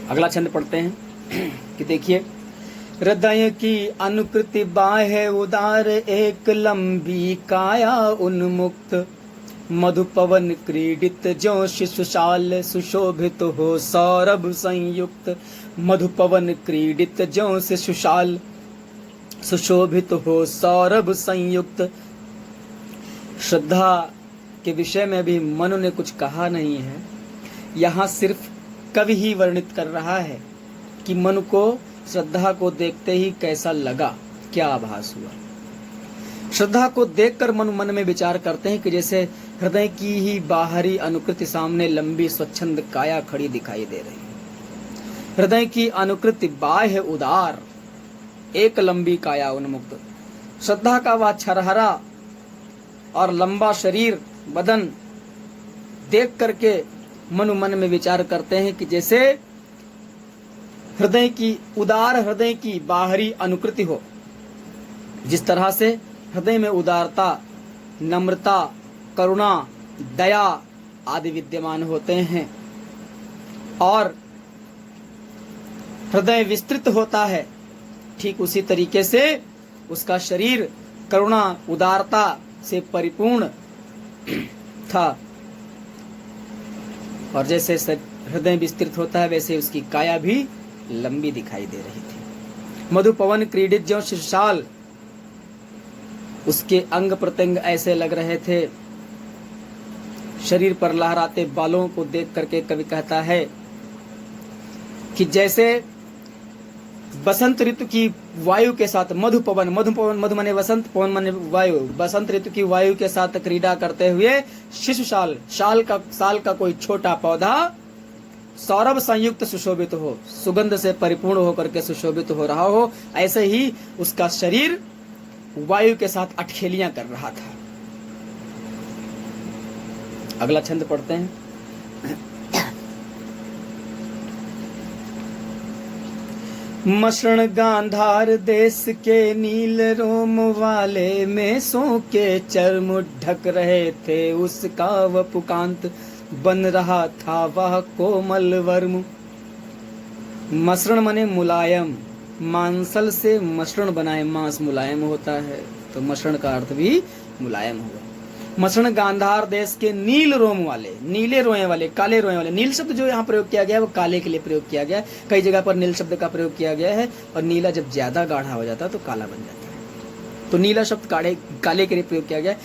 अगला छंद पढ़ते हैं कि देखिए, हृदय की अनुकृति बाह्य उदार, एक लंबी काया उन्मुक्त, मधुपवन क्रीडित ज्यों शिशुशाल, सुशोभित हो सौरभ संयुक्त। मधुपवन क्रीडित ज्यों शिशुशाल, सुशोभित हो सौरभ संयुक्त। श्रद्धा के विषय में भी मनु ने कुछ कहा नहीं है, यहाँ सिर्फ कवि ही वर्णित कर रहा है कि मनु को श्रद्धा को देखते ही कैसा लगा, क्या आभास हुआ। श्रद्धा को देखकर मनु मन में विचार करते हैं कि जैसे हृदय की ही बाहरी अनुकृति सामने लंबी स्वच्छंद काया खड़ी दिखाई दे रही है। हृदय की अनुकृति बाह्य उदार, एक लंबी काया उन्मुक्त। श्रद्धा का वह छरहरा और लंबा शरीर बदन देख करके मनु मन में विचार करते हैं कि जैसे हृदय की उदार, हृदय की बाहरी अनुकृति हो। जिस तरह से हृदय में उदारता, नम्रता, करुणा, दया आदि विद्यमान होते हैं और हृदय विस्तृत होता है, ठीक उसी तरीके से उसका शरीर करुणा, उदारता से परिपूर्ण था। और जैसे हृदय विस्तृत होता है वैसे उसकी काया भी लंबी दिखाई दे रही थी। मधुपवन क्रीडित ज्यों शिशुशाल, उसके अंग प्रत्यंग ऐसे लग रहे थे। शरीर पर लहराते बालों को देख करके कवि कहता है कि जैसे बसंत ऋतु की वायु के साथ मधुपवन, मधुपवन मधु माने वसंत, पवन माने वायु, बसंत ऋतु की वायु के साथ क्रीड़ा करते हुए शिशुशाल, साल का कोई छोटा पौधा सौरभ संयुक्त सुशोभित हो, सुगंध से परिपूर्ण होकर के सुशोभित हो रहा हो, ऐसे ही उसका शरीर वायु के साथ अटखेलियां कर रहा था। अगला छंद पढ़ते हैं। मसृण गांधार देश के नील रोम वाले मेसों के चर्म ढक रहे थे, उसका वपुकांत बन रहा था वह कोमल वर्म। मसृण माने मुलायम, मांसल से मसृण बनाए, मांस मुलायम होता है तो मसृण का अर्थ भी मुलायम हुआ। मसृण गांधार देश के नील रोम वाले, नीले रोए वाले, काले रोए वाले। नील शब्द जो यहाँ प्रयोग किया गया है वो काले के लिए प्रयोग किया गया है। कई जगह पर नील शब्द का प्रयोग किया गया है और नीला जब ज्यादा गाढ़ा हो जाता है तो काला बन जाता है, तो नीला शब्द काले के लिए प्रयोग किया गया है।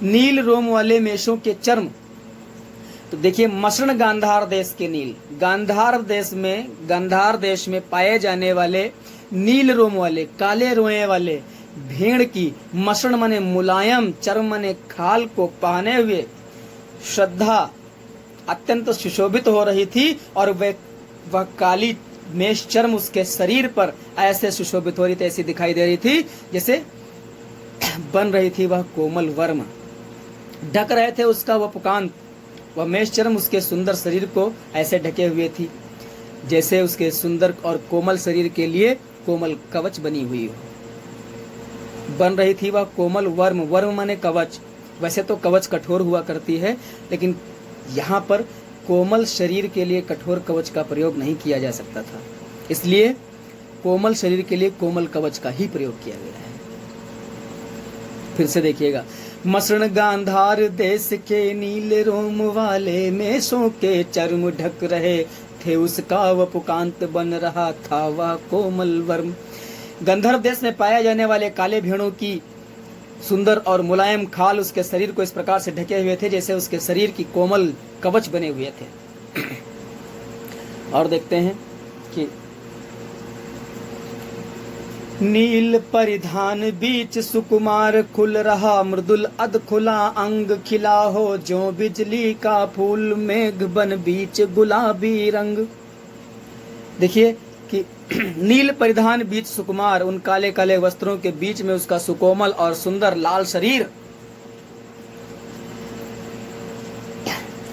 नील रोम वाले मेषों के चर्म, तो देखिए मसृण गांधार देश के नील, गांधार देश में पाए जाने वाले नील रोम वाले, काले रोए वाले भेड़ की, मसृण माने मुलायम, चर्म माने खाल को पहने हुए श्रद्धा अत्यंत सुशोभित हो रही थी और वह काली मेष चर्म उसके शरीर पर ऐसे सुशोभित हो रही थी, ऐसी दिखाई दे रही थी जैसे बन रही थी वह कोमल वर्म। ढक रहे थे उसका वह पुकांत, वह मेष चर्म उसके सुंदर शरीर को ऐसे ढके हुए थी जैसे उसके सुंदर और कोमल शरीर के लिए कोमल कवच बनी हुई हो। बन रही थी वह कोमल वर्म, वर्म माने कवच। वैसे तो कवच कठोर हुआ करती है, लेकिन यहाँ पर कोमल शरीर के लिए कठोर कवच का प्रयोग नहीं किया जा सकता था, इसलिए कोमल शरीर के लिए कोमल कवच का ही प्रयोग किया गया है। फिर से देखिएगा, मसृण गांधार देश के नीले रोम वाले मेषों के चर्म ढक रहे थे, उसका वपुकांत बन रहा था वह कोमल वर्म। गंधर्व देश में पाए जाने वाले काले भेड़ों की सुंदर और मुलायम खाल उसके शरीर को इस प्रकार से ढके हुए थे जैसे उसके शरीर की कोमल कवच बने हुए थे। और देखते हैं कि नील परिधान बीच सुकुमार खुल रहा, मृदुल अध खुला अंग खिला हो, जो बिजली का फूल मेघ बन बीच गुलाबी रंग। देखिए कि नील परिधान बीच सुकुमार, उन काले काले वस्त्रों के बीच में उसका सुकोमल और सुंदर लाल शरीर,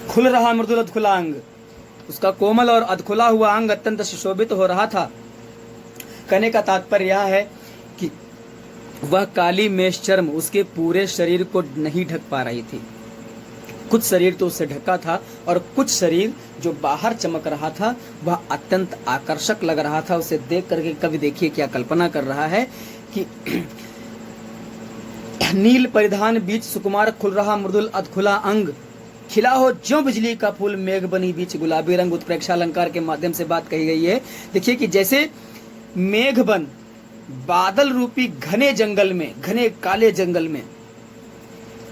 खुल रहा मृदुल अधखुला अंग, उसका कोमल और अधखुला हुआ अंग अत्यंत सुशोभित हो रहा था। कहने का तात्पर्य यह है कि वह काली मेष चर्म उसके पूरे शरीर को नहीं ढक पा रही थी, कुछ शरीर तो उससे ढका था और कुछ शरीर जो बाहर चमक रहा था वह अत्यंत आकर्षक लग रहा था। उसे देख करके कवि देखिए क्या कल्पना कर रहा है कि नील परिधान बीच सुकुमार खुल रहा मृदुल अधखुला अंग, खिला हो ज्यों बिजली का फूल मेघ बनी बीच गुलाबी रंग। उत्प्रेक्षा अलंकार के माध्यम से बात कही गई है। देखिए कि जैसे मेघ बन बादल रूपी घने जंगल में, घने काले जंगल में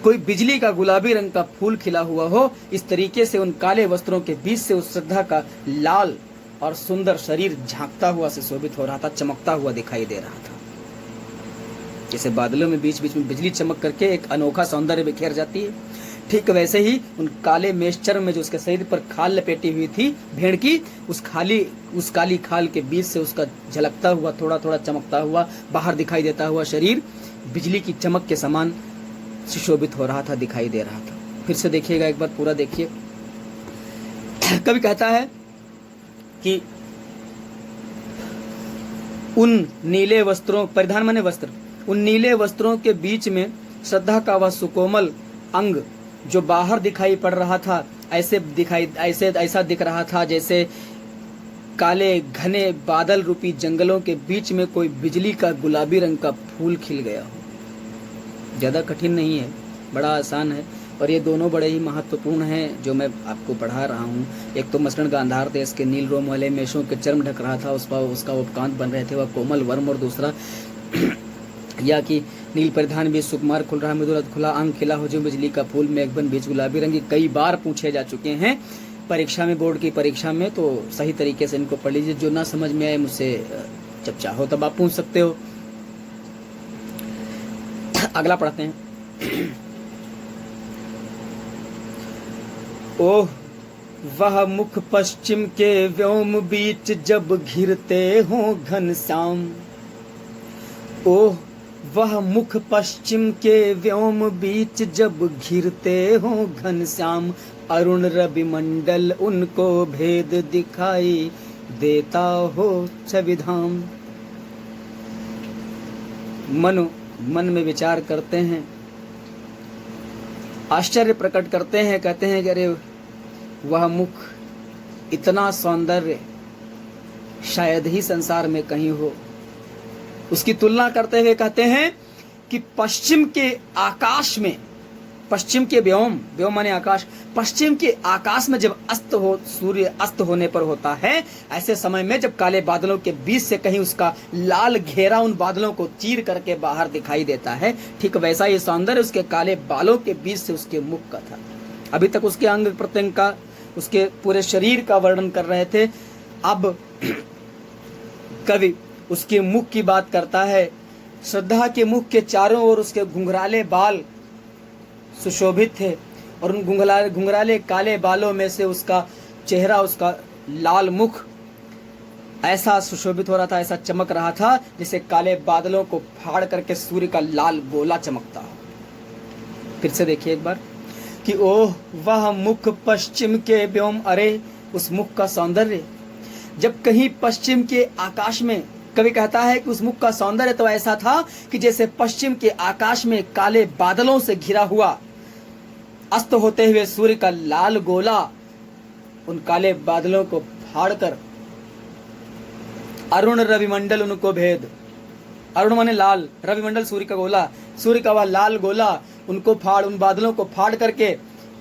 कोई बिजली का गुलाबी रंग का फूल खिला हुआ हो, इस तरीके से उन काले वस्त्रों के बीच से उस श्रद्धा का लाल और सुंदर शरीर झांकता हुआ से शोभित हो रहा था, चमकता हुआ दिखाई दे रहा था। जैसे बादलों में बीच बीच में बिजली चमक करके एक अनोखा सौंदर्य बिखेर जाती है, ठीक वैसे ही उन काले मेषचर्म में जो उसके शरीर पर खाल लपेटी हुई थी भेड़ की, उस काली खाल के बीच से उसका झलकता हुआ, थोड़ा थोड़ा चमकता हुआ, बाहर दिखाई देता हुआ शरीर बिजली की चमक के समान सुशोभित हो रहा था, दिखाई दे रहा था। फिर से देखिएगा एक बार पूरा देखिए। कवि कहता है कि उन नीले वस्त्रों, परिधान माने वस्त्र, उन नीले वस्त्रों के बीच में श्रद्धा का वह सुकोमल अंग जो बाहर दिखाई पड़ रहा था, ऐसा दिख रहा था जैसे काले घने बादल रूपी जंगलों के बीच में कोई बिजली का गुलाबी रंग का फूल खिल गया हो। ज़्यादा कठिन नहीं है, बड़ा आसान है, और ये दोनों बड़े ही महत्वपूर्ण हैं जो मैं आपको पढ़ा रहा हूँ। एक तो मसरण गांधार देश के नील रोम वाले मेषों के चर्म ढक रहा था, उसका उपकांत बन रहे थे वह कोमल वर्म, और दूसरा या कि नील परिधान बीच सुकुमार खुल रहा मृदुल खुला अंग, खिला हो जो बिजली का फूल मेघबन बीच गुलाबी रंग। कई बार पूछे जा चुके हैं परीक्षा में, बोर्ड की परीक्षा में, तो सही तरीके से इनको पढ़ लीजिए। जो ना समझ में आए मुझसे जब चाहो तब आप पूछ सकते हो। अगला पढ़ते हैं। ओह वह मुख पश्चिम के व्योम बीच जब घिरते हो घनश्याम, ओह वह मुख पश्चिम के व्योम बीच जब घिरते हो घनश्याम, अरुण रवि मंडल उनको भेद दिखाई देता हो छविधाम। मन में विचार करते हैं, आश्चर्य प्रकट करते हैं, कहते हैं कि अरे वह मुख, इतना सौंदर्य शायद ही संसार में कहीं हो। उसकी तुलना करते हुए कहते हैं कि पश्चिम के आकाश में, पश्चिम के व्योम माने आकाश, पश्चिम के आकाश में जब सूर्य अस्त होने पर होता है, ऐसे समय में जब काले बादलों के बीच से कहीं उसका लाल घेरा उन बादलों को चीर करके बाहर दिखाई देता है, ठीक वैसा ही सौंदर्य उसके काले बालों के बीच से उसके मुख का था। अभी तक उसके अंग प्रत्यंग का, उसके पूरे शरीर का वर्णन कर रहे थे, अब कवि उसके मुख की बात करता है। श्रद्धा के मुख के चारों ओर उसके घुंघराले बाल सुशोभित थे, और उन घुंघराले काले बालों में से उसका चेहरा, उसका लाल मुख ऐसा सुशोभित हो रहा था, ऐसा चमक रहा था जैसे काले बादलों को फाड़ करके सूर्य का लाल गोला चमकता हो। फिर से देखिए एक बार कि ओह वह मुख पश्चिम के व्योम, अरे उस मुख का सौंदर्य। जब कहीं पश्चिम के आकाश में, कवि कहता है कि उस मुख का सौंदर्य तो ऐसा था कि जैसे पश्चिम के आकाश में काले बादलों से घिरा हुआ अस्त होते हुए सूर्य का लाल गोला उन काले बादलों को फाड़कर अरुण रविमंडल उनको भेद, अरुण माने लाल, रविमंडल सूर्य का गोला, सूर्य का वह लाल गोला उनको फाड़, उन बादलों को फाड़ करके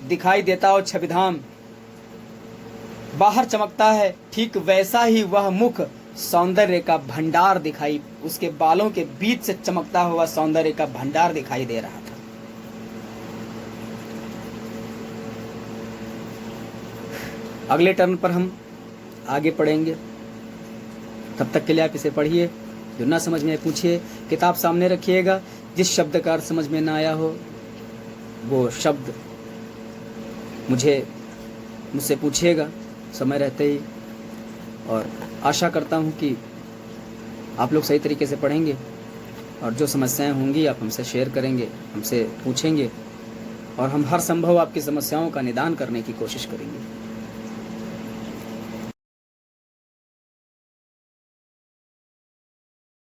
दिखाई देता हो छविधाम, बाहर चमकता है। ठीक वैसा ही वह मुख सौंदर्य का भंडार दिखाई, उसके बालों के बीच से चमकता हुआ सौंदर्य का भंडार दिखाई दे रहा था। अगले टर्न पर हम आगे पढ़ेंगे, तब तक के लिए आप इसे पढ़िए, जो ना समझ में पूछिए, किताब सामने रखिएगा। जिस शब्द का अर्थ समझ में ना आया हो वो शब्द मुझसे पूछिएगा समय रहते ही, और आशा करता हूँ कि आप लोग सही तरीके से पढ़ेंगे, और जो समस्याएं होंगी आप हमसे शेयर करेंगे, हमसे पूछेंगे, और हम हर संभव आपकी समस्याओं का निदान करने की कोशिश करेंगे।